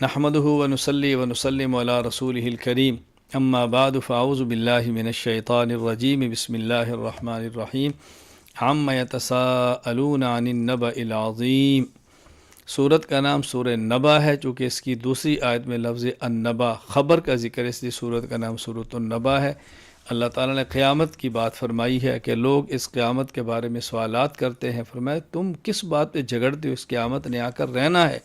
نحمده ونصلي ونسلم على رسوله الكريم اما بعد فاعوذ بالله من الشیطان الرجیم بسم اللہ الرحمن الرحیم عما يتساءلون عن النبأ العظیم۔ سورت کا نام سورہ نبا ہے، چونکہ اس کی دوسری آیت میں لفظ النبا خبر کا ذکر ہے، اس لیے سورت کا نام سورۃ النبا ہے۔ اللہ تعالیٰ نے قیامت کی بات فرمائی ہے کہ لوگ اس قیامت کے بارے میں سوالات کرتے ہیں۔ فرمایا تم کس بات پہ جھگڑتے ہو، اس قیامت نے آ کر رہنا ہے۔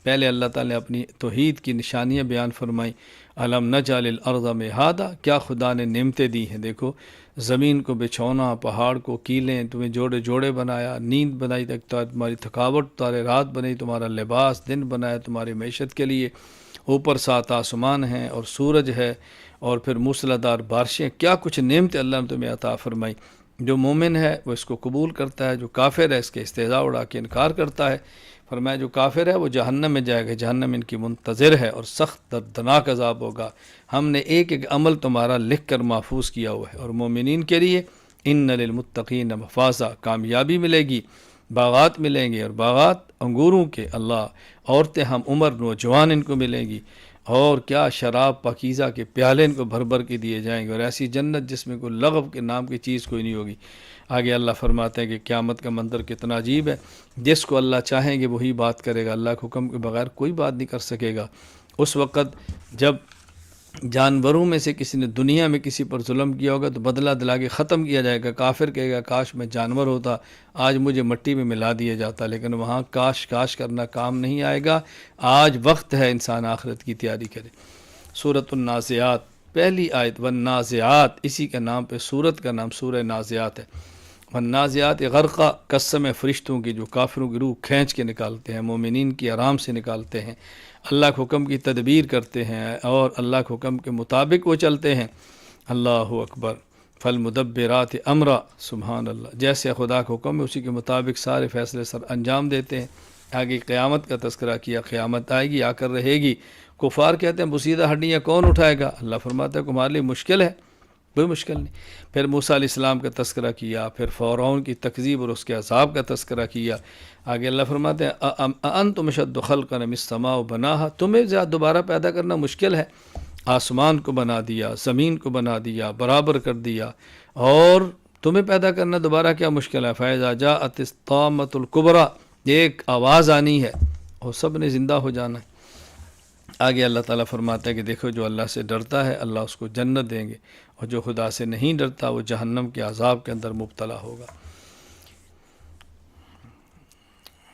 پہلے اللہ تعالیٰ نے اپنی توحید کی نشانیاں بیان فرمائیں۔ الم نجعل الارض مہادا، کیا خدا نے نعمتیں دی ہیں، دیکھو زمین کو بچھونا، پہاڑ کو کیلیں، تمہیں جوڑے جوڑے بنایا، نیند بنائی تمہاری تھکاوٹ اتارے، رات بنائی تمہارا لباس، دن بنایا تمہاری معیشت کے لیے، اوپر 7 آسمان ہیں اور سورج ہے، اور پھر موسلادھار بارشیں، کیا کچھ نعمتیں اللہ نے تمہیں عطا فرمائی۔ جو مومن ہے وہ اس کو قبول کرتا ہے، جو کافر ہے اس کے استہزاء اڑا کے انکار کرتا ہے۔ فرمایا جو کافر ہے وہ جہنم میں جائے گا، جہنم ان کی منتظر ہے اور سخت دردناک عذاب ہوگا۔ ہم نے ایک ایک عمل تمہارا لکھ کر محفوظ کیا ہوا ہے۔ اور مومنین کے لیے ان للمتقین مفازا، کامیابی ملے گی، باغات ملیں گے، اور باغات انگوروں کے، اللہ عورتیں ہم عمر نوجوان ان کو ملیں گی، اور کیا شراب پاکیزہ کے پیالے ان کو بھر بھر کے دیے جائیں گے، اور ایسی جنت جس میں کوئی لغو کے نام کی چیز کوئی نہیں ہوگی۔ آگے اللہ فرماتے ہیں کہ قیامت کا منظر کتنا عجیب ہے، جس کو اللہ چاہیں گے وہی بات کرے گا، اللہ کے حکم کے بغیر کوئی بات نہیں کر سکے گا۔ اس وقت جب جانوروں میں سے کسی نے دنیا میں کسی پر ظلم کیا ہوگا تو بدلہ دلا کے ختم کیا جائے گا۔ کافر کہے گا کاش میں جانور ہوتا، آج مجھے مٹی میں ملا دیا جاتا، لیکن وہاں کاش کاش کرنا کام نہیں آئے گا۔ آج وقت ہے انسان آخرت کی تیاری کرے۔ سورۃ النازعات، پہلی آیت والنازعات، اسی کے نام پہ سورت کا نام سورہ نازعات ہے۔ والنازعات غرقہ، قسم ہے فرشتوں کی جو کافروں کی روح کھینچ کے نکالتے ہیں، مومنین کی آرام سے نکالتے ہیں، اللہ کے حکم کی تدبیر کرتے ہیں اور اللہ کے حکم کے مطابق وہ چلتے ہیں۔ اللہ اکبر، فالمدبرات امرا، سبحان اللہ، جیسے خدا کا حکم ہے اسی کے مطابق سارے فیصلے سر انجام دیتے ہیں۔ آگے قیامت کا تذکرہ کیا، قیامت آئے گی، آ کر رہے گی۔ کفار کہتے ہیں بسیدہ ہڈیاں کون اٹھائے گا؟ اللہ فرماتا ہے تمہارے لیے مشکل ہے، کوئی مشکل نہیں۔ پھر موسیٰ علیہ السلام کا تذکرہ کیا، پھر فرعون کی تکذیب اور اس کے عذاب کا تذکرہ کیا۔ آگے اللہ فرماتے ہیں اَأَنتُمْ أَشَدُّ خَلْقًا مِنَ السَّمَاءِ بَنَاهَا، تمہیں زیادہ دوبارہ پیدا کرنا مشکل ہے، آسمان کو بنا دیا، زمین کو بنا دیا، برابر کر دیا، اور تمہیں پیدا کرنا دوبارہ کیا مشکل ہے۔ فَإِذَا جَاءَتِ الطَّامَّةُ الْكُبْرىٰ، ایک آواز آنی ہے اور سب نے زندہ ہو جانا ہے۔ آگے اللہ تعالیٰ فرماتا ہے کہ دیکھو جو اللہ سے ڈرتا ہے اللہ اس کو جنت دیں گے، اور جو خدا سے نہیں ڈرتا وہ جہنم کے عذاب کے اندر مبتلا ہوگا۔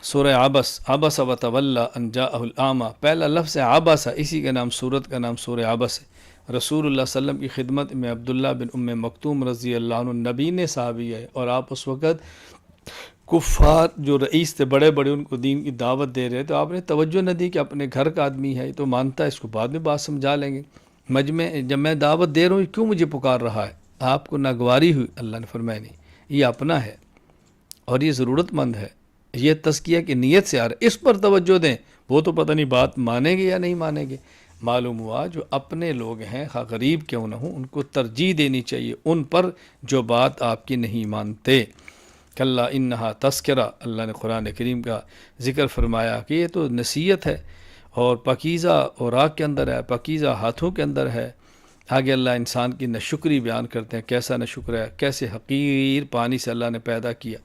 سورہ عبس، عبس وتولی ان جاءہ الاعمی، پہلا لفظ ہے عبس، اسی کا نام سورت کا نام سورہ عبس ہے۔ رسول اللہ صلی اللہ علیہ وسلم کی خدمت میں عبداللہ بن ام مکتوم رضی اللہ عنہ نبی نے صحابی ہے، اور آپ اس وقت کفار جو رئیس تھے بڑے بڑے ان کو دین کی دعوت دے رہے، تو آپ نے توجہ نہ دی کہ اپنے گھر کا آدمی ہے تو مانتا ہے، اس کو بعد میں بات سمجھا لیں گے، مجمع جب میں دعوت دے رہا ہوں کیوں مجھے پکار رہا ہے؟ آپ کو ناگواری ہوئی؟ اللہ نے فرمایا نہیں، یہ اپنا ہے اور یہ ضرورت مند ہے، یہ تزکیہ کی نیت سے آ رہا ہے، اس پر توجہ دیں، وہ تو پتہ نہیں بات مانیں گے یا نہیں مانیں گے۔ معلوم ہوا جو اپنے لوگ ہیں خواہ غریب کیوں نہ ہوں ان کو ترجیح دینی چاہیے ان پر جو بات آپ کی نہیں مانتے۔ کلا انہا تذکرہ، اللہ نے قرآن کریم کا ذکر فرمایا کہ یہ تو نصیحت ہے، اور پاکیزہ اوراق کے اندر ہے، پاکیزہ ہاتھوں کے اندر ہے۔ آگے اللہ انسان کی ناشکری بیان کرتے ہیں، کیسا ناشکر ہے، کیسے حقیر پانی سے اللہ نے پیدا کیا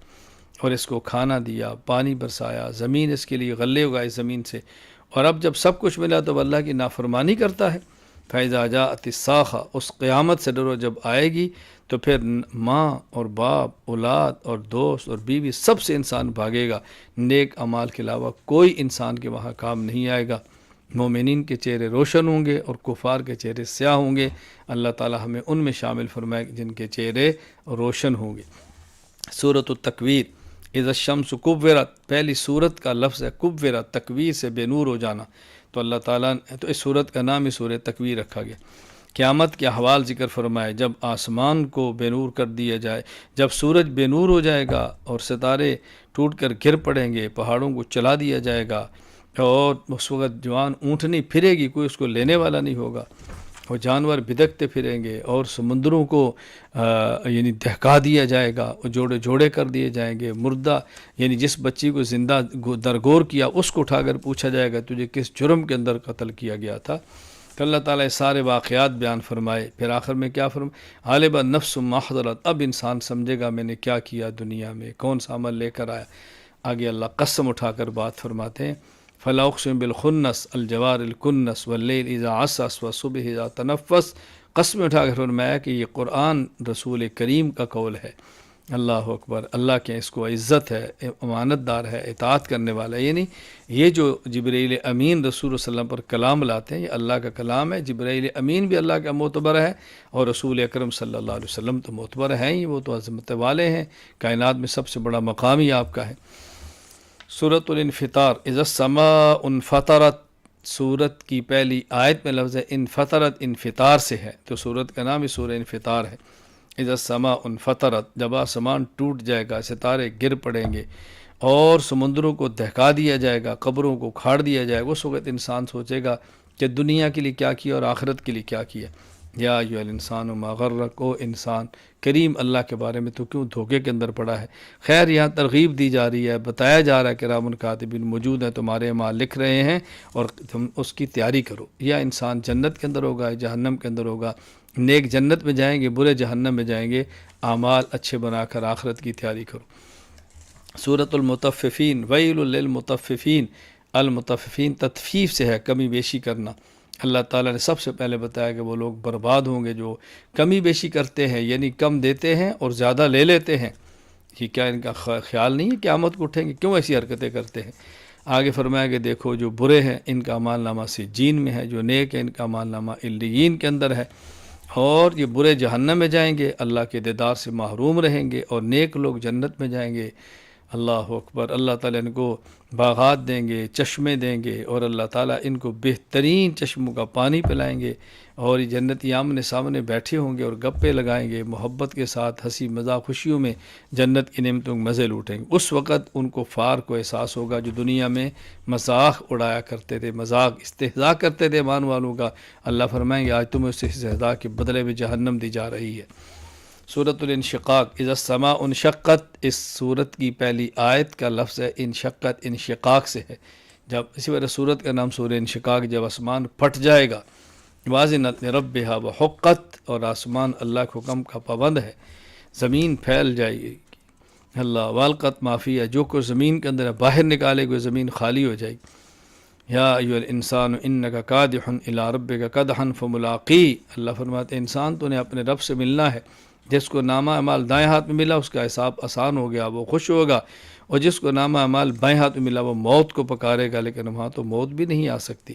اور اس کو کھانا دیا، پانی برسایا، زمین اس کے لیے غلے اگائے زمین سے، اور اب جب سب کچھ ملا تو اللہ کی نافرمانی کرتا ہے۔ فَإِذَا جَاءَتِ الصَّاخَةُ، اس قیامت سے ڈرو جب آئے گی تو پھر ماں اور باپ، اولاد اور دوست اور بیوی سب سے انسان بھاگے گا، نیک اعمال کے علاوہ کوئی انسان کے وہاں کام نہیں آئے گا۔ مومنین کے چہرے روشن ہوں گے اور کفار کے چہرے سیاہ ہوں گے۔ اللہ تعالی ہمیں ان میں شامل فرمائے جن کے چہرے روشن ہوں گے۔ سورۃ التکویر، اذا الشمس کورت، پہلی سورت کا لفظ ہے کورت، تکویر سے بے نور ہو جانا، تو اللہ تعالیٰ نے تو اس سورت کا نام ہی سورہ تکویر رکھا گیا۔ قیامت کے احوال ذکر فرمائے، جب آسمان کو بے نور کر دیا جائے، جب سورج بے نور ہو جائے گا اور ستارے ٹوٹ کر گر پڑیں گے، پہاڑوں کو چلا دیا جائے گا، اور اس وقت جوان اونٹنی پھرے گی، کوئی اس کو لینے والا نہیں ہوگا، وہ جانور بدکتے پھریں گے اور سمندروں کو یعنی دہکا دیا جائے گا، جوڑے جوڑے کر دیے جائیں گے، مردہ یعنی جس بچی کو زندہ درگور کیا اس کو اٹھا کر پوچھا جائے گا تجھے کس جرم کے اندر قتل کیا گیا تھا۔ کہ اللہ تعالیٰ سارے واقعات بیان فرمائے، پھر آخر میں کیا فرمائے، غالبا نفس ما حضرت، اب انسان سمجھے گا میں نے کیا کیا دنیا میں، کون سا عمل لے کر آیا۔ آگے اللہ قسم اٹھا کر بات فرماتے ہیں، فلا اقسم بالخنس الجوار الکنس واللیل اذا عسعس والصبح اذا تنفس، قسم اٹھا کر فرمایا کہ یہ قرآن رسول کریم کا قول ہے۔ اللہ اکبر، اللہ کے اس کو عزت ہے، امانت دار ہے، اطاعت کرنے والا ہے۔ یعنی یہ جو جبرائیل امین رسول اللہ صلی اللہ علیہ وسلم پر کلام لاتے ہیں یہ اللہ کا کلام ہے۔ جبرائیل امین بھی اللہ کا معتبر ہے اور رسول اکرم صلی اللہ علیہ وسلم تو معتبر ہیں ہی، وہ تو عظمت والے ہیں، کائنات میں سب سے بڑا مقام ہی آپ کا ہے۔ سورۃ الانفطار، اذا السماء انفطرت، سورت کی پہلی آیت میں لفظ انفطرت انفطار سے ہے، تو سورت کا نام ہی سورہ انفطار ہے۔ اذا السماء انفطرت، جب آسمان ٹوٹ جائے گا، ستارے گر پڑیں گے اور سمندروں کو دہکا دیا جائے گا، قبروں کو کھاڑ دیا جائے گا، اس وقت انسان سوچے گا کہ دنیا کے لیے کیا کیا اور آخرت کے لیے کیا کیا۔ یا ایھا الانسان ما غرک، او انسان کریم اللہ کے بارے میں تو کیوں دھوکے کے اندر پڑا ہے۔ خیر یہاں ترغیب دی جا رہی ہے، بتایا جا رہا ہے کہ کرام کاتبین موجود ہیں، تمہارے اعمال لکھ رہے ہیں اور تم اس کی تیاری کرو۔ یا انسان جنت کے اندر ہوگا یا جہنم کے اندر ہوگا، نیک جنت میں جائیں گے، برے جہنم میں جائیں گے، اعمال اچھے بنا کر آخرت کی تیاری کرو۔ سورۃ المطففین، ویل للمطففین، المطففین تطفیف سے ہے کمی بیشی کرنا۔ اللہ تعالیٰ نے سب سے پہلے بتایا کہ وہ لوگ برباد ہوں گے جو کمی بیشی کرتے ہیں، یعنی کم دیتے ہیں اور زیادہ لے لیتے ہیں۔ یہ کیا ان کا خیال نہیں ہے قیامت کو اٹھیں گے؟ کیوں ایسی حرکتیں کرتے ہیں؟ آگے فرمایا کہ دیکھو جو برے ہیں ان کا اعمال نامہ سجین میں ہے، جو نیک ہیں ان کا اعمال نامہ علیین کے اندر ہے، اور یہ برے جہنم میں جائیں گے، اللہ کے دیدار سے محروم رہیں گے، اور نیک لوگ جنت میں جائیں گے۔ اللہ اکبر، اللہ تعالیٰ ان کو باغات دیں گے، چشمے دیں گے، اور اللہ تعالیٰ ان کو بہترین چشموں کا پانی پلائیں گے، اور یہ جنتی آمنے سامنے بیٹھے ہوں گے اور گپے لگائیں گے، محبت کے ساتھ ہنسی مذاق خوشیوں میں جنت کی نعمتوں کے مزے لوٹیں گے۔ اس وقت ان کو فار کو احساس ہوگا جو دنیا میں مذاق اڑایا کرتے تھے، مذاق استہزاء کرتے تھے ایمان والوں کا، اللہ فرمائیں گے آج تمہیں اس استہزاء کے بدلے میں جہنم دی جا رہی ہے۔ سورۃ الانشقاق، اذا السماء انشقت، اس سورت کی پہلی آیت کا لفظ ہے انشقت، انشقاق سے ہے۔ جب اسی وجہ سورت کا نام سورہ انشقاق، جب آسمان پھٹ جائے گا، واذنت لربھا وحقت، اور آسمان اللہ کے حکم کا پابند ہے، زمین پھیل جائے گی، اللہ والقت ما فیہا، جو کچھ زمین کے اندر ہے باہر نکالے گئے، زمین خالی ہو جائے گی۔ یا ایھا الانسان انک کادح الی ربک کدحا فملاقی، اللہ فرماتے ہیں انسان تو نے اپنے رب سے ملنا ہے۔ جس کو نامہ اعمال دائیں ہاتھ میں ملا اس کا حساب آسان ہو گیا، وہ خوش ہوگا، اور جس کو نامہ اعمال بائیں ہاتھ میں ملا وہ موت کو پکارے گا، لیکن وہاں تو موت بھی نہیں آ سکتی۔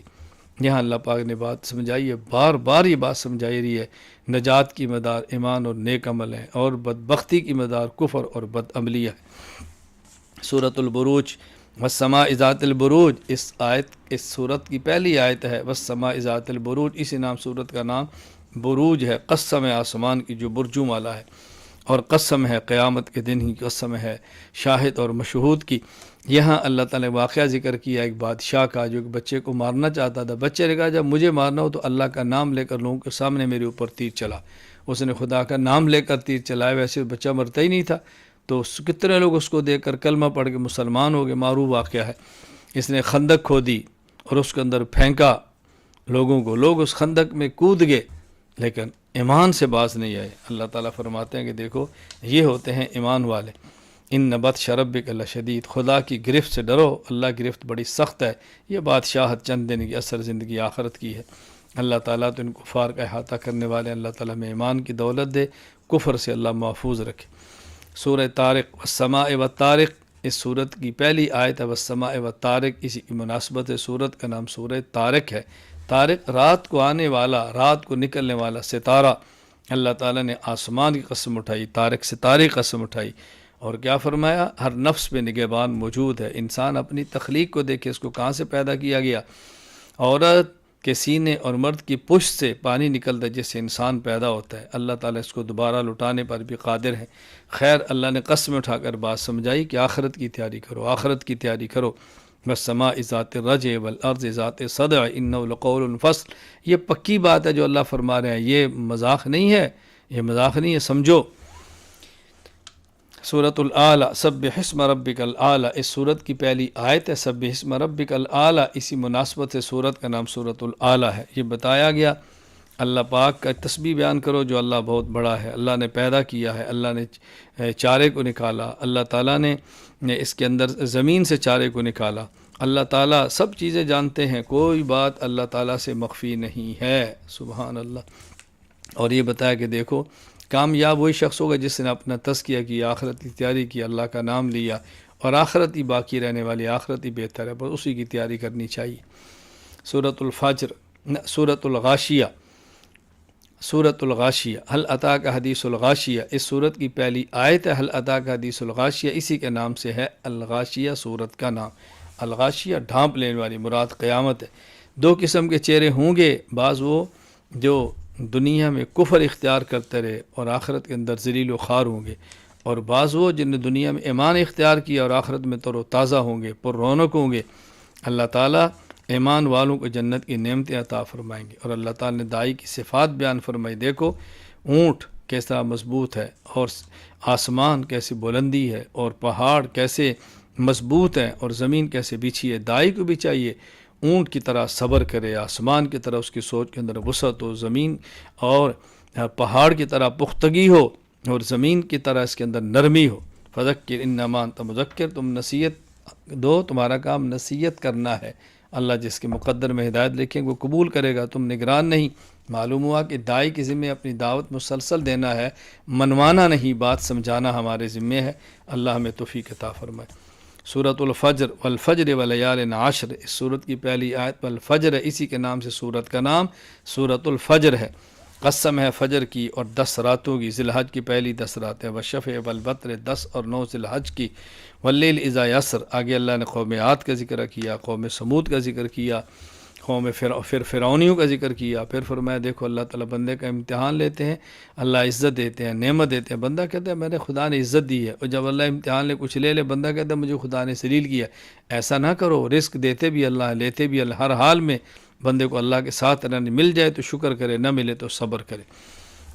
یہاں اللہ پاک نے بات سمجھائی ہے، بار بار یہ بات سمجھائی رہی ہے، نجات کی مدار ایمان اور نیک عمل ہے، اور بدبختی کی مدار کفر اور بد عملیہ ہے۔ سورۃ البروج، والسماء ذات البروج، اس سورت کی پہلی آیت ہے، والسماء ذات البروج، اسی نام سورت کا نام بروج ہے، قسم ہے آسمان کی جو برجوں والا ہے، اور قسم ہے قیامت کے دن ہی قسم ہے، شاہد اور مشہود کی۔ یہاں اللہ تعالیٰ نے واقعہ ذکر کیا ایک بادشاہ کا جو ایک بچے کو مارنا چاہتا تھا، بچے نے کہا جب مجھے مارنا ہو تو اللہ کا نام لے کر لوگوں کے سامنے میرے اوپر تیر چلا، اس نے خدا کا نام لے کر تیر چلایا، ویسے بچہ مرتا ہی نہیں تھا، تو کتنے لوگ اس کو دیکھ کر کلمہ پڑھ کے مسلمان ہو گئے، معروف واقعہ ہے۔ اس نے خندق کھودی اور اس کے اندر پھینکا لوگوں کو، لوگ اس خندق میں کود گئے لیکن ایمان سے باز نہیں آئے۔ اللہ تعالیٰ فرماتے ہیں کہ دیکھو یہ ہوتے ہیں ایمان والے۔ ان بطش ربک لشدید، خدا کی گرفت سے ڈرو، اللہ کی گرفت بڑی سخت ہے۔ یہ بادشاہت چند دن کی، اثر زندگی آخرت کی ہے۔ اللہ تعالیٰ تو ان کفار کا احاطہ کرنے والے، اللہ تعالیٰ میں ایمان کی دولت دے، کفر سے اللہ محفوظ رکھے۔ سورہ طارق، والسماء والطارق، اس سورت کی پہلی آیت ہے والسماء والطارق، اسی کی مناسبت ہے سورت کا نام سورہ طارق ہے۔ طارق رات کو آنے والا، رات کو نکلنے والا ستارہ، اللہ تعالیٰ نے آسمان کی قسم اٹھائی، طارق ستارے کی قسم اٹھائی، اور کیا فرمایا ہر نفس پہ نگہبان موجود ہے۔ انسان اپنی تخلیق کو دیکھے، اس کو کہاں سے پیدا کیا گیا، عورت کے سینے اور مرد کی پشت سے پانی نکلتا ہے جس سے انسان پیدا ہوتا ہے، اللہ تعالیٰ اس کو دوبارہ لٹانے پر بھی قادر ہے۔ خیر اللہ نے قسم اٹھا کر بات سمجھائی کہ آخرت کی تیاری کرو، آخرت کی تیاری کرو، والسماء ذات الرجع والارض ذات صدع انه لقول فصل۔ یہ پکی بات ہے جو اللہ فرما رہے ہیں، یہ مذاق نہیں ہے، یہ مذاق نہیں ہے، سمجھو۔ سورۃ الاعلی سبح اسم ربک الاعلی، اس سورت کی پہلی آیت ہے سبح اسم ربک الاعلی، اسی مناسبت سے سورت کا نام سورۃ الاعلی ہے۔ یہ بتایا گیا اللہ پاک کا تسبیح بیان کرو جو اللہ بہت بڑا ہے، اللہ نے پیدا کیا ہے، اللہ نے چارے کو نکالا، اللہ تعالیٰ نے اس کے اندر زمین سے چارے کو نکالا، اللہ تعالیٰ سب چیزیں جانتے ہیں، کوئی بات اللہ تعالیٰ سے مخفی نہیں ہے، سبحان اللہ۔ اور یہ بتایا کہ دیکھو کامیاب وہی شخص ہوگا جس نے اپنا تزکیہ کیا، آخرت کی تیاری کی، اللہ کا نام لیا، اور آخرت ہی باقی رہنے والی، آخرت ہی بہتر ہے، بس اسی کی تیاری کرنی چاہیے۔ سورۃ الفجر، سورۃ الغاشیہ، سورۃ الغاشیہ، هل اتاک حدیث الغاشیہ، اس سورت کی پہلی آیت ہے هل اتاک حدیث الغاشیہ، اسی کے نام سے ہے الغاشیہ سورت کا نام۔ الغاشیہ ڈھانپ لینے والی، مراد قیامت ہے۔ دو قسم کے چہرے ہوں گے، بعض وہ جو دنیا میں کفر اختیار کرتے رہے اور آخرت کے اندر ذلیل و خوار ہوں گے، اور بعض وہ جن نے دنیا میں ایمان اختیار کیا اور آخرت میں تر و تازہ ہوں گے، پر رونق ہوں گے۔ اللہ تعالیٰ ایمان والوں کو جنت کی نعمتیں عطا فرمائیں گے، اور اللہ تعالیٰ نے داعی کی صفات بیان فرمائی۔ دیکھو اونٹ کیسا مضبوط ہے، اور آسمان کیسی بلندی ہے، اور پہاڑ کیسے مضبوط ہیں، اور زمین کیسے بچھی ہے۔ داعی کو بھی چاہیے اونٹ کی طرح صبر کرے، آسمان کی طرح اس کی سوچ کے اندر وسعت ہو، زمین اور پہاڑ کی طرح پختگی ہو، اور زمین کی طرح اس کے اندر نرمی ہو۔ فذکر انما انت مذکر، تم نصیحت دو، تمہارا کام نصیحت کرنا ہے۔ اللہ جس کے مقدر میں ہدایت لکھیں وہ قبول کرے گا، تم نگران نہیں۔ معلوم ہوا کہ داعی کے ذمے اپنی دعوت مسلسل دینا ہے، منوانا نہیں، بات سمجھانا ہمارے ذمے ہے۔ اللہ ہمیں توفیق عطا فرمائے۔ سورۃ الفجر والفجر ولیال عشر، اس سورت کی پہلی آیت والفجر ہے، اسی کے نام سے سورت کا نام سورۃ الفجر ہے۔ قسم ہے فجر کی اور 10 راتوں کی، ذی الحج کی پہلی 10 راتیں، والشفع والوتر 10 اور 9 ذی الحج کی، واللیل اذا یسر، آگے اللہ نے قوم عاد کا ذکر کیا، قوم سمود کا ذکر کیا، قوم پھر فرعونیوں کا ذکر کیا، پھر فرمایا دیکھو اللہ تعالیٰ بندے کا امتحان لیتے ہیں، اللہ عزت دیتے ہیں، نعمت دیتے ہیں، بندہ کہتا ہے میرے خدا نے عزت دی ہے، اور جب اللہ امتحان لے کچھ لے بندہ کہتا ہے مجھے خدا نے ذلیل کیا۔ ایسا نہ کرو، رزق دیتے بھی اللہ، لیتے بھی اللہ، ہر حال میں بندے کو اللہ کے ساتھ رہنے، مل جائے تو شکر کرے، نہ ملے تو صبر کرے۔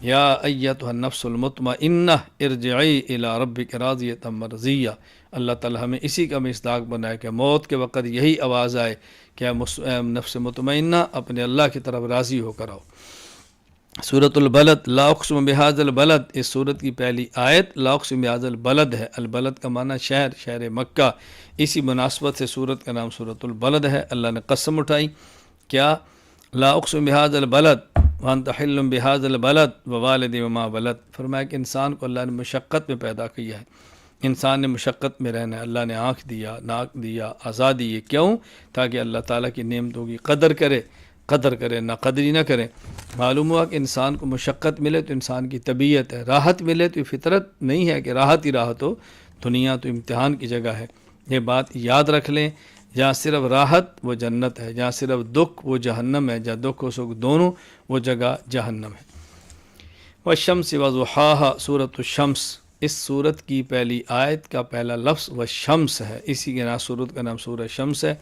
یا ایتھا النفس المطمئنہ ارجعی الی ربک راضیۃ مرضیہ، اللہ تعالی ہمیں اسی کا مصداق بنائے کہ موت کے وقت یہی آواز آئے کہ اے نفس مطمئنہ اپنے اللہ کی طرف راضی ہو کر آؤ۔ سورۃ البلد، لا اقسم بہذا البلد، اس سورت کی پہلی آیت لا اقسم بہذا البلد ہے۔ البلد کا معنی شہر، شہر مکہ، اسی مناسبت سے سورت کا نام سورۃ البلد ہے۔ اللہ نے قسم اٹھائی، کیا؟ لا اقسم بہذا البلد وانت حل بہذا البلد ووالد وما ولد، فرمایا کہ انسان کو اللہ نے مشقت میں پیدا کیا ہے، انسان نے مشقت میں رہنا ہے۔ اللہ نے آنکھ دیا، ناک دیا، آزادی، یہ کیوں؟ تاکہ اللہ تعالیٰ کی نعمتوں کی قدر کرے، نہ قدری نہ کرے۔ معلوم ہوا کہ انسان کو مشقت ملے تو انسان کی طبیعت ہے، راحت ملے تو فطرت نہیں ہے کہ راحت ہی راحت ہو، دنیا تو امتحان کی جگہ ہے۔ یہ بات یاد رکھ لیں، جہاں صرف راحت وہ جنت ہے، جہاں صرف دکھ وہ جہنم ہے، جہاں دکھ و سکھ دونوں وہ جگہ جہنم ہے۔ والشمس وضحاها، سورۃ الشمس، اس سورت کی پہلی آیت کا پہلا لفظ والشمس ہے، اسی کے نام سورت کا نام سورہ شمس ہے۔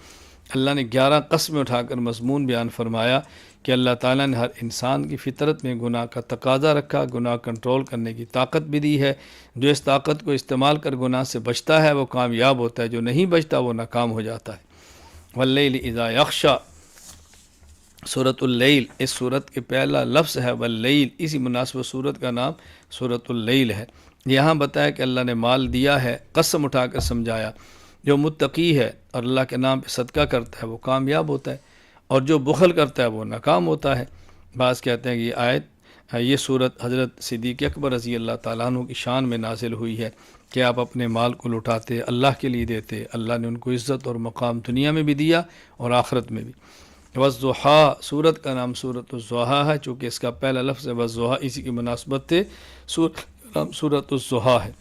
اللہ نے 11 قسمیں اٹھا کر مضمون بیان فرمایا کہ اللہ تعالیٰ نے ہر انسان کی فطرت میں گناہ کا تقاضا رکھا، گناہ کنٹرول کرنے کی طاقت بھی دی ہے۔ جو اس طاقت کو استعمال کر گناہ سے بچتا ہے وہ کامیاب ہوتا ہے، جو نہیں بچتا وہ ناکام ہو جاتا ہے۔ واللیل اذا یغشی، سورۃ اللیل، اس سورت کے پہلا لفظ ہے واللیل، اسی مناسب سورت کا نام سورۃ اللیل ہے۔ یہاں بتایا کہ اللہ نے مال دیا ہے، قسم اٹھا کر سمجھایا، جو متقی ہے اور اللہ کے نام پہ صدقہ کرتا ہے وہ کامیاب ہوتا ہے، اور جو بخل کرتا ہے وہ ناکام ہوتا ہے۔ بعض کہتے ہیں کہ یہ آیت، یہ صورت حضرت صدیق اکبر رضی اللہ تعالیٰ عنہ کی شان میں نازل ہوئی ہے کہ آپ اپنے مال کو لٹاتے، اللہ کے لیے دیتے، اللہ نے ان کو عزت اور مقام دنیا میں بھی دیا اور آخرت میں بھی۔ والضحیٰ، سورت کا نام سورۃ الضحیٰ ہے، چونکہ اس کا پہلا لفظ ہے والضحیٰ، اسی کی مناسبت سے سورۃ الضحیٰ ہے۔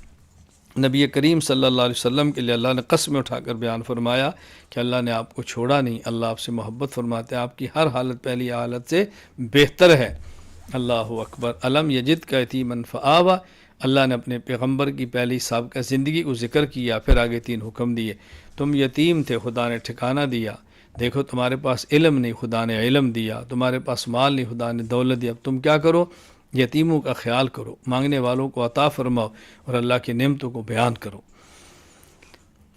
نبی کریم صلی اللہ علیہ وسلم کے لیے اللہ نے قسم اٹھا کر بیان فرمایا کہ اللہ نے آپ کو چھوڑا نہیں، اللہ آپ سے محبت فرماتے ہیں، آپ کی ہر حالت پہلی حالت سے بہتر ہے۔ اللہ اکبر۔ علم یجد کا یتیما فآویٰ، اللہ نے اپنے پیغمبر کی پہلی سابقہ زندگی کو ذکر کیا، پھر آگے 3 حکم دیے۔ تم یتیم تھے خدا نے ٹھکانہ دیا، دیکھو تمہارے پاس علم نہیں خدا نے علم دیا، تمہارے پاس مال نہیں خدا نے دولت دیا، اب تم کیا کرو؟ یتیموں کا خیال کرو، مانگنے والوں کو عطا فرماؤ اور اللہ کی نعمتوں کو بیان کرو۔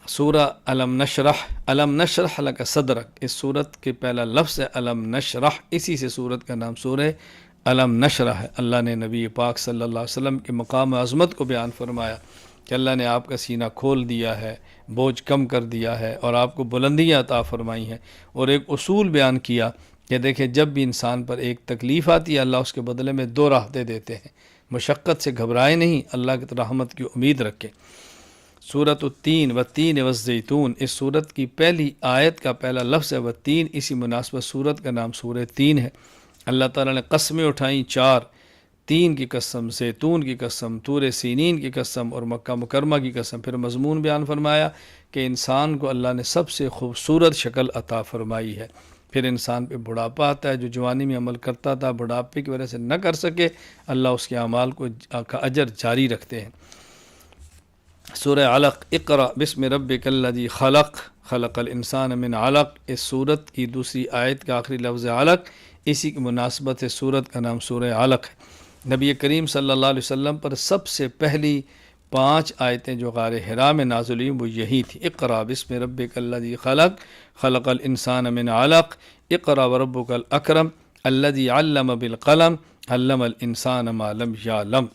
سورہ علم نشرح لک صدرک، اس صورت کے پہلا لفظ ہے علم نشرح، اسی سے صورت کا نام سورہ علم نشرح ہے۔ اللہ نے نبی پاک صلی اللہ علیہ وسلم کے مقام عظمت کو بیان فرمایا کہ اللہ نے آپ کا سینہ کھول دیا ہے، بوجھ کم کر دیا ہے اور آپ کو بلندیاں عطا فرمائی ہیں، اور ایک اصول بیان کیا کہ دیکھیں جب بھی انسان پر ایک تکلیف آتی ہے اللہ اس کے بدلے میں 2 راحتیں دیتے ہیں، مشقت سے گھبرائے نہیں، اللہ کی رحمت کی امید رکھے۔ سورۃ التین والتین والزیتون، اس سورت کی پہلی آیت کا پہلا لفظ ہے والتین، اسی مناسبت سورت کا نام سورہ تین ہے۔ اللہ تعالیٰ نے قسمیں اٹھائیں 4، تین کی قسم، زیتون کی قسم، طور سینین کی قسم اور مکہ مکرمہ کی قسم۔ پھر مضمون بیان فرمایا کہ انسان کو اللہ نے سب سے خوبصورت شکل عطا فرمائی ہے۔ پھر انسان پہ بڑھاپا آتا ہے، جو جوانی میں عمل کرتا تھا بڑھاپے کی وجہ سے نہ کر سکے، اللہ اس کے اعمال کا اجر جاری رکھتے ہیں۔ سورہ علق، اقرأ بسم ربک الذی خلق، خلق الانسان من علق، اس سورت کی دوسری آیت کا آخری لفظ علق، اسی کی مناسبت سے سورت کا نام سورہ علق ہے۔ نبی کریم صلی اللہ علیہ وسلم پر سب سے پہلی 5 آیتیں جو غار حرا میں نازل ہوئیں وہ یہی تھی، اقرأ بسم ربک الذی خلق، خلق الانسان من علق، اقرأ وربک الاکرم الذی علم بالقلم، علم الانسان ما لم یعلم۔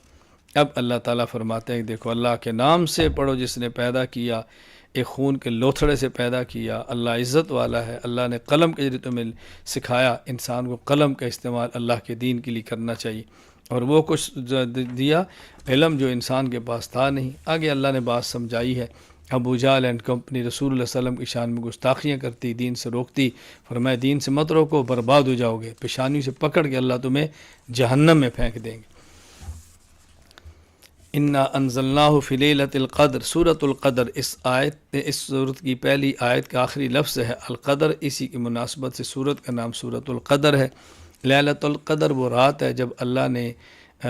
اب اللہ تعالیٰ فرماتے ہیں کہ دیکھو اللہ کے نام سے پڑھو جس نے پیدا کیا، ایک خون کے لوتھڑے سے پیدا کیا، اللہ عزت والا ہے، اللہ نے قلم کے ذریعے تمہیں سکھایا، انسان کو قلم کا استعمال اللہ کے دین کے لیے کرنا چاہیے، اور وہ کچھ دیا علم جو انسان کے پاس تھا نہیں۔ آگے اللہ نے بات سمجھائی ہے، ابو جہل اینڈ کمپنی رسول اللہ صلی اللہ علیہ وسلم کی شان میں گستاخیاں کرتی، دین سے روکتی، فرمایا دین سے مت روکو برباد ہو جاؤ گے، پیشانی سے پکڑ کے اللہ تمہیں جہنم میں پھینک دیں گے۔ انا انزلناہ فی لیلۃ القدر، سورۃ القدر، اس سورت کی پہلی آیت کا آخری لفظ ہے القدر، اسی کی مناسبت سے سورت کا نام سورۃ القدر ہے۔ لیلۃ القدر وہ رات ہے جب اللہ نے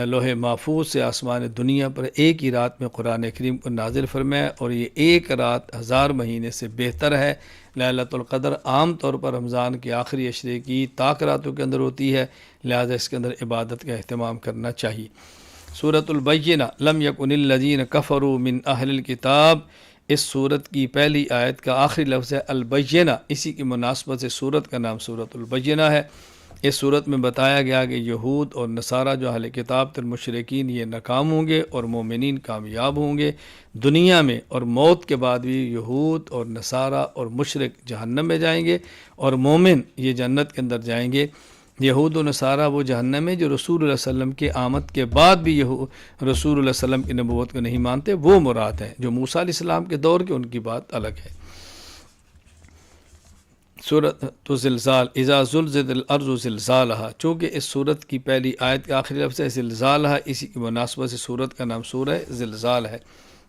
لوح محفوظ سے آسمان دنیا پر ایک ہی رات میں قرآن کریم کو نازل فرمایا، اور یہ ایک رات 1000 مہینے سے بہتر ہے۔ لیلۃ القدر عام طور پر رمضان کے آخری عشرے کی طاق راتوں کے اندر ہوتی ہے، لہذا اس کے اندر عبادت کا اہتمام کرنا چاہیے۔ سورۃ البینہ، لم یکن الذین کفروا من اہل الکتاب، اس سورت کی پہلی آیت کا آخری لفظ ہے البینہ، اسی کی مناسبت سے سورت کا نام سورۃ البینہ ہے۔ اس صورت میں بتایا گیا کہ یہود اور نصارہ جو اہل کتاب تر مشرکین یہ ناکام ہوں گے اور مومنین کامیاب ہوں گے دنیا میں، اور موت کے بعد بھی یہود اور نصارہ اور مشرک جہنم میں جائیں گے اور مومن یہ جنت کے اندر جائیں گے۔ یہود و نصارہ وہ جہنم میں جو رسول اللہ صلی اللہ علیہ وسلم کے آمد کے بعد بھی رسول اللہ صلی اللہ علیہ وسلم کی نبوت کو نہیں مانتے، وہ مراد ہیں۔ جو موسیٰ علیہ السلام کے دور کے ان کی بات الگ ہے۔ سورۃ زلزال، اذا زلزلت الارض زلزالہا، چونکہ اس سورت کی پہلی آیت کا آخری لفظ ہے زلزالہا، اسی کی مناسبت سے سورت کا نام سورہ زلزال ہے۔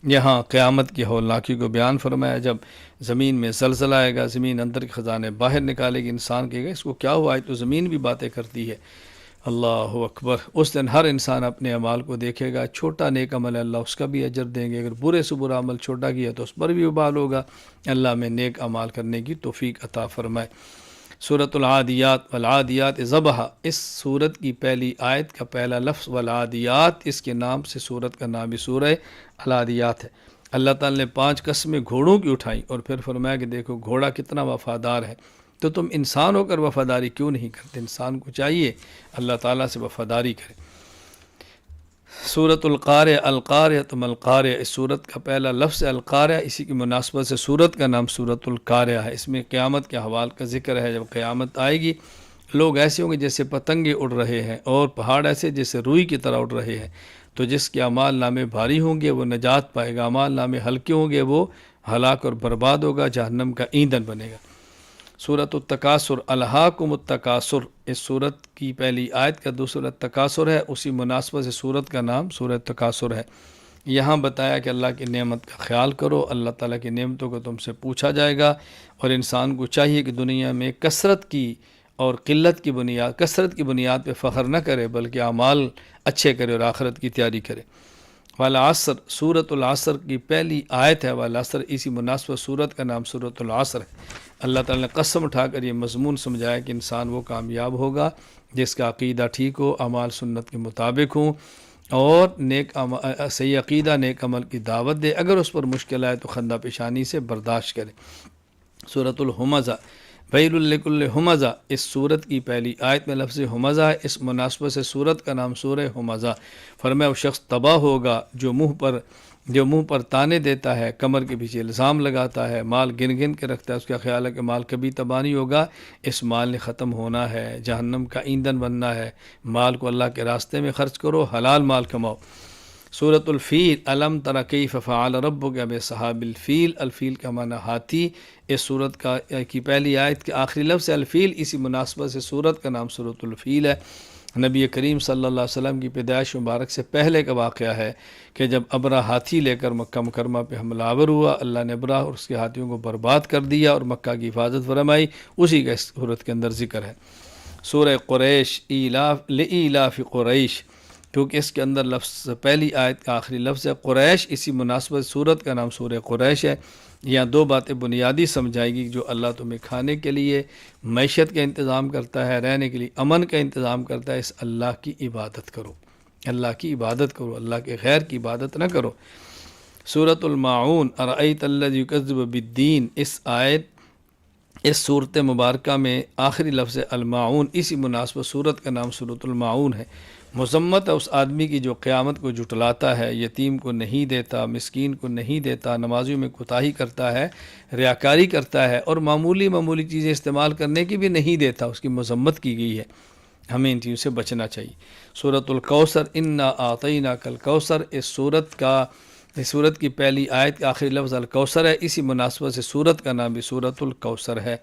یہاں قیامت کی ہولناکی کو بیان فرمایا، جب زمین میں زلزلہ آئے گا، زمین اندر کے خزانے باہر نکالے گی، انسان کہے گا اس کو کیا ہوا ہے، تو زمین بھی باتیں کرتی ہے۔ اللہ اکبر، اس دن ہر انسان اپنے اعمال کو دیکھے گا، چھوٹا نیک عمل ہے اللہ اس کا بھی اجر دیں گے، اگر برے سے برا عمل چھوٹا کیا تو اس پر بھی وبال ہوگا۔ اللہ میں نیک اعمال کرنے کی توفیق عطا فرمائے۔ سورۃ العادیات، والعادیات ضبحا، اس سورت کی پہلی آیت کا پہلا لفظ والعادیات، اس کے نام سے سورت کا نام بھی سورہ العادیات ہے۔ اللہ تعالیٰ نے 5 قسمیں گھوڑوں کی اٹھائیں اور پھر فرمایا کہ دیکھو گھوڑا کتنا وفادار ہے، تو تم انسان ہو کر وفاداری کیوں نہیں کرتے؟ انسان کو چاہیے اللہ تعالیٰ سے وفاداری کرے۔ سورۃ القاریہ، القاریہ ما القاریہ، اس سورت کا پہلا لفظ القاریہ، اسی کی مناسبت سے سورت کا نام سورۃ القاریہ ہے۔ اس میں قیامت کے احوال کا ذکر ہے، جب قیامت آئے گی لوگ ایسے ہوں گے جیسے پتنگے اڑ رہے ہیں، اور پہاڑ ایسے جیسے روئی کی طرح اڑ رہے ہیں، تو جس کے اعمال نامے بھاری ہوں گے وہ نجات پائے گا، اعمال نامے ہلکے ہوں گے وہ ہلاک اور برباد ہوگا، جہنم کا ایندھن بنے گا۔ سورۃ التکاثر، الہاکم التکاثر، اس سورت کی پہلی آیت کا دوسرا تکاثر ہے، اسی مناسبت سے سورت کا نام سورۃ تکاثر ہے۔ یہاں بتایا کہ اللہ کی نعمت کا خیال کرو، اللہ تعالیٰ کی نعمتوں کو تم سے پوچھا جائے گا، اور انسان کو چاہیے کہ دنیا میں کثرت کی اور قلت کی بنیاد، کثرت کی بنیاد پہ فخر نہ کرے بلکہ اعمال اچھے کرے اور آخرت کی تیاری کرے۔ والعصر سورۃ العصر کی پہلی آیت ہے، والعصر اسی مناسبت سورت کا نام سورۃ العصر ہے۔ اللہ تعالیٰ نے قسم اٹھا کر یہ مضمون سمجھایا کہ انسان وہ کامیاب ہوگا جس کا عقیدہ ٹھیک ہو، اعمال سنت کے مطابق ہوں، اور صحیح عقیدہ نیک عمل کی دعوت دے، اگر اس پر مشکل آئے تو خندہ پیشانی سے برداشت کرے۔ سورۃ الہمزہ ویل لکل ہمزہ، اس سورت کی پہلی آیت میں لفظ ہمزہ ہے، اس مناسبت سے سورت کا نام سورہ ہمزہ۔ فرمایا وہ شخص تباہ ہوگا جو منہ پر تانے دیتا ہے، کمر کے پیچھے الزام لگاتا ہے، مال گن گن کے رکھتا ہے، اس کا خیال ہے کہ مال کبھی تباہ نہیں ہوگا، اس مال نے ختم ہونا ہے، جہنم کا ایندھن بننا ہے۔ مال کو اللہ کے راستے میں خرچ کرو، حلال مال کماؤ۔ سورۃ الفیل علم تر کیف فعل ربک باصحاب الفیل، الفیل کا معنی ہاتھی۔ اس سورت کی پہلی آیت کے آخری لفظ الفیل، اسی مناسبت سے سورت کا نام سورۃ الفیل ہے۔ نبی کریم صلی اللہ علیہ وسلم کی پیدائش مبارک سے پہلے کا واقعہ ہے کہ جب ابرہ ہاتھی لے کر مکہ مکرمہ پہ حملہ آور ہوا، اللہ نے ابرہ اور اس کے ہاتھیوں کو برباد کر دیا اور مکہ کی حفاظت فرمائی، اسی کا اس سورت کے اندر ذکر ہے۔ سورہ قریش لإیلاف قریش، کیونکہ اس کے اندر لفظ پہلی آیت کا آخری لفظ ہے قریش، اسی مناسبت سورت کا نام سورہ قریش ہے۔ یہاں دو باتیں بنیادی سمجھائے گی، جو اللہ تمہیں کھانے کے لیے معیشت کا انتظام کرتا ہے، رہنے کے لیے امن کا انتظام کرتا ہے، اس اللہ کی عبادت کرو، اللہ کی عبادت کرو، اللہ کے غیر کی عبادت نہ کرو۔ سورۃ الماعون ارأیت الذی یکذب بالدین، اس صورت مبارکہ میں آخری لفظ الماعون، اسی مناسبت صورت کا نام سورۃ الماعون ہے۔ مذمت ہے اس آدمی کی جو قیامت کو جھٹلاتا ہے، یتیم کو نہیں دیتا، مسکین کو نہیں دیتا، نمازیوں میں کوتاہی کرتا ہے، ریاکاری کرتا ہے، اور معمولی چیزیں استعمال کرنے کی بھی نہیں دیتا، اس کی مذمت کی گئی ہے۔ ہمیں ان چیزوں سے بچنا چاہیے۔ سورۃ الکوثر انا اعطیناک الکوثر، اس سورت کی پہلی آیت کا آخری لفظ الکوثر ہے، اسی مناسبت سے سورت کا نام بھی سورۃ الکوثر ہے۔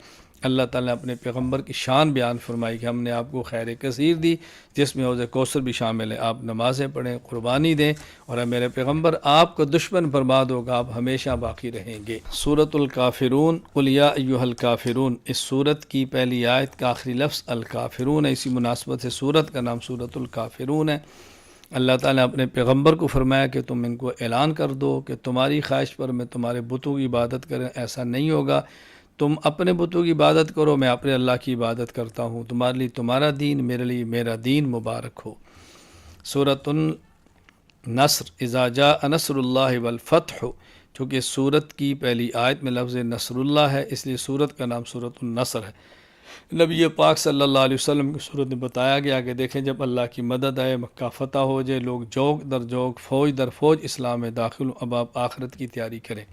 اللہ تعالیٰ نے اپنے پیغمبر کی شان بیان فرمائی کہ ہم نے آپ کو خیر کثیر دی، جس میں حوض کوثر بھی شامل ہے، آپ نمازیں پڑھیں، قربانی دیں، اور اے میرے پیغمبر آپ کا دشمن برباد ہوگا، آپ ہمیشہ باقی رہیں گے۔ سورۃ الکافرون قل یا ایھا الکافرون، اس سورت کی پہلی آیت کا آخری لفظ الکافرون ہے، اسی مناسبت سے سورت کا نام سورۃ الکافرون ہے۔ اللہ تعالیٰ نے اپنے پیغمبر کو فرمایا کہ تم ان کو اعلان کر دو کہ تمہاری خواہش پر میں تمہارے بتوں کی عبادت کریں، ایسا نہیں ہوگا، تم اپنے بتوں کی عبادت کرو، میں اپنے اللہ کی عبادت کرتا ہوں، تمہارے لیے تمہارا دین، میرے لیے میرا دین مبارک ہو۔ سورۃ النصر اذا جاء نصر اللہ والفتح، چونکہ سورت کی پہلی آیت میں لفظ نصر اللہ ہے، اس لیے سورت کا نام سورۃ النصر ہے۔ نبی پاک صلی اللہ علیہ وسلم کی صورت میں بتایا گیا کہ دیکھیں جب اللہ کی مدد آئے، مکہ فتح ہو جائے، لوگ جوگ در جوگ، فوج در فوج اسلام میں داخل ہوں، اب آپ آخرت کی تیاری کریں۔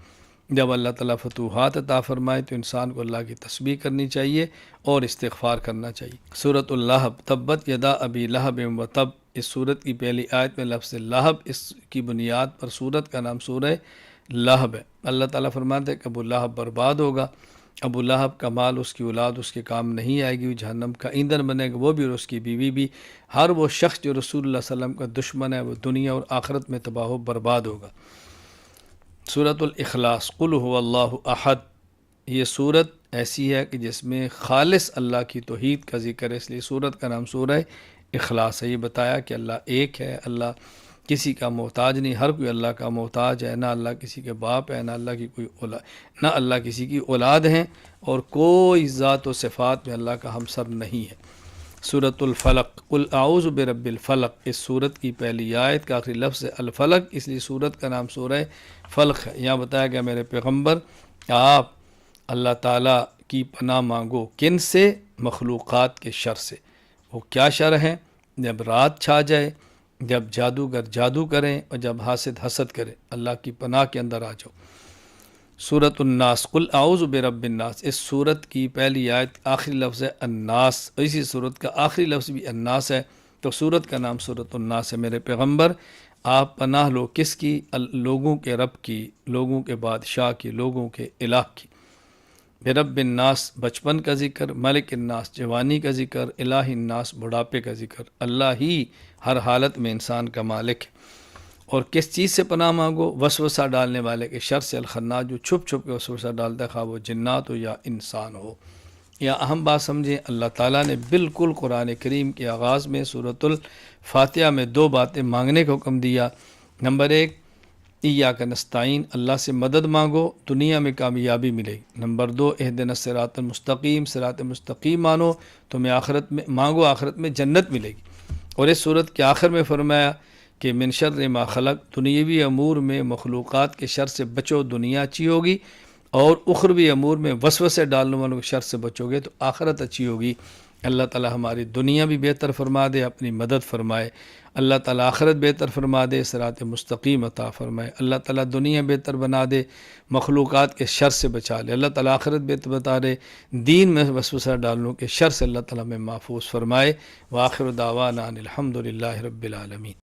جب اللہ تعالیٰ فتوحات عطا فرمائے تو انسان کو اللہ کی تسبیح کرنی چاہیے اور استغفار کرنا چاہیے۔ سورۃ اللہب تبت یدا ابی لہب و تب، اس سورت کی پہلی آیت میں لفظ لہب، اس کی بنیاد پر سورت کا نام سورہ لہب ہے۔ اللہ تعالیٰ فرماتے ہیں کہ ابو لہب برباد ہوگا، ابو لہب کا مال، اس کی اولاد اس کے کام نہیں آئے گی، وہ جہنم کا ایندھن بنے گا، وہ بھی اور اس کی بیوی بھی۔ ہر وہ شخص جو رسول اللہ صلی اللہ علیہ وسلم کا دشمن ہے وہ دنیا اور آخرت میں تباہ و برباد ہوگا۔ سورۃ الاخلاص قل هو اللہ احد، یہ صورت ایسی ہے کہ جس میں خالص اللہ کی توحید کا ذکر ہے، اس لیے صورت کا نام سورہ اخلاص ہے۔ یہ بتایا کہ اللہ ایک ہے، اللہ کسی کا محتاج نہیں، ہر کوئی اللہ کا محتاج ہے، نہ اللہ کسی کے باپ ہے، نہ اللہ کی کوئی اولاد، نہ اللہ کسی کی اولاد ہیں، اور کوئی ذات و صفات میں اللہ کا ہمسر نہیں ہے۔ سورۃ الفلق قل اعوذ برب الفلق، اس سورت کی پہلی آیت کا آخری لفظ ہے الفلق، اس لیے سورت کا نام سورہ فلق ہے۔ یہاں بتایا گیا میرے پیغمبر آپ اللہ تعالیٰ کی پناہ مانگو، کن سے؟ مخلوقات کے شر سے۔ وہ کیا شر ہیں؟ جب رات چھا جائے، جب جادوگر جادو کریں، اور جب حاسد حسد کرے، اللہ کی پناہ کے اندر آ جاؤ۔ سورۃ الناس قل اعوذ برب الناس، اس سورت کی پہلی آیت آخری لفظ ہے الناس، اسی سورت کا آخری لفظ بھی الناس ہے، تو سورت کا نام سورۃ الناس ہے۔ میرے پیغمبر آپ پناہ لو کس کی؟ لوگوں کے رب کی، لوگوں کے بادشاہ کی، لوگوں کے الہ کی۔ برب الناس بچپن کا ذکر، ملک الناس جوانی کا ذکر، الہ الناس بڑھاپے کا ذکر، اللہ ہی ہر حالت میں انسان کا مالک ہے۔ اور کس چیز سے پناہ مانگو؟ وسوسہ ڈالنے والے کے شر سے، الخناس جو چھپ چھپ کے وسوسہ ڈالتا ہے، خواہ وہ جنات ہو یا انسان ہو۔ یا اہم بات سمجھیں، اللہ تعالیٰ نے بالکل قرآن کریم کے آغاز میں سورۃ الفاتحہ میں دو باتیں مانگنے کا حکم دیا۔ نمبر 1 ایاک نستعین، اللہ سے مدد مانگو، دنیا میں کامیابی ملے گی۔ نمبر 2 اہدنا الصراط المستقیم، صراط مستقیم مانو، تمہیں آخرت میں مانگو، آخرت میں جنت ملے گی۔ اور اس صورت کے آخر میں فرمایا کہ من شر ما خلق، دنیاوی امور میں مخلوقات کے شر سے بچو، دنیا اچھی ہوگی، اور اخروی امور میں وسوسے ڈالنے والوں کے شر سے بچو گے تو آخرت اچھی ہوگی۔ اللہ تعالی ہماری دنیا بھی بہتر فرما دے، اپنی مدد فرمائے۔ اللہ تعالیٰ آخرت بہتر فرما دے، صراط مستقیم عطا فرمائے۔ اللہ تعالیٰ دنیا بہتر بنا دے، مخلوقات کے شر سے بچا لے۔ اللہ تعالیٰ آخرت بہتر بتا دے، دین میں وسوسہ ڈالنوں کے شر سے اللہ تعالیٰ میں محفوظ فرمائے۔ وآخر دعوانا ان الحمد للہ رب العالمین۔